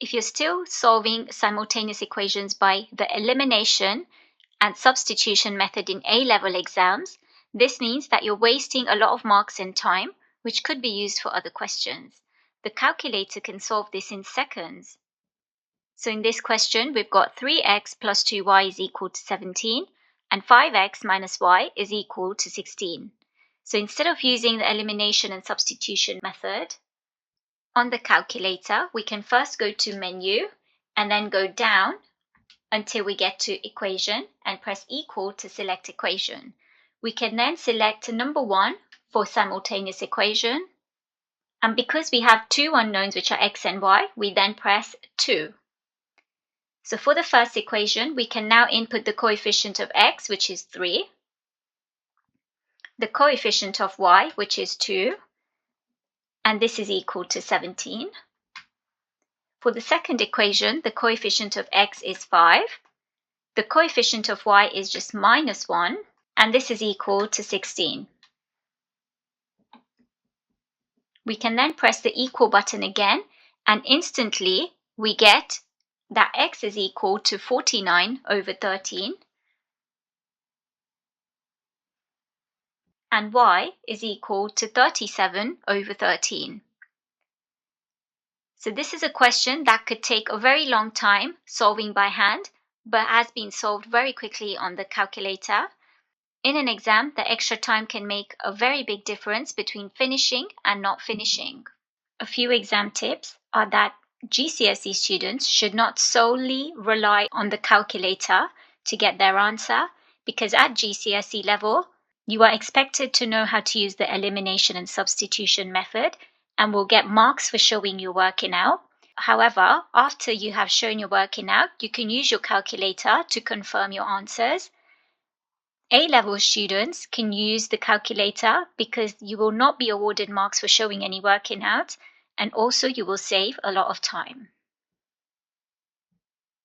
If you're still solving simultaneous equations by the elimination and substitution method in A-level exams, this means that you're wasting a lot of marks and time, which could be used for other questions. The calculator can solve this in seconds. So in this question, we've got 3x plus 2y is equal to 17, and 5x minus y is equal to 16. So instead of using the elimination and substitution method, on the calculator, we can first go to menu and then go down until we get to equation and press equal to select equation. We can then select number 1 for simultaneous equation. And because we have two unknowns, which are x and y, we then press 2. So for the first equation, we can now input the coefficient of x, which is 3, the coefficient of y, which is 2, and this is equal to 17. For the second equation, the coefficient of x is 5, the coefficient of y is just minus 1, and this is equal to 16. We can then press the equal button again, and instantly we get that x is equal to 49 over 13, and y is equal to 37 over 13. So this is a question that could take a very long time solving by hand, but has been solved very quickly on the calculator. In an exam, the extra time can make a very big difference between finishing and not finishing. A few exam tips are that GCSE students should not solely rely on the calculator to get their answer, because at GCSE level, you are expected to know how to use the elimination and substitution method and will get marks for showing you're working out. However, after you have shown you're working out, you can use your calculator to confirm your answers. A-level students can use the calculator because you will not be awarded marks for showing any working out, and also you will save a lot of time.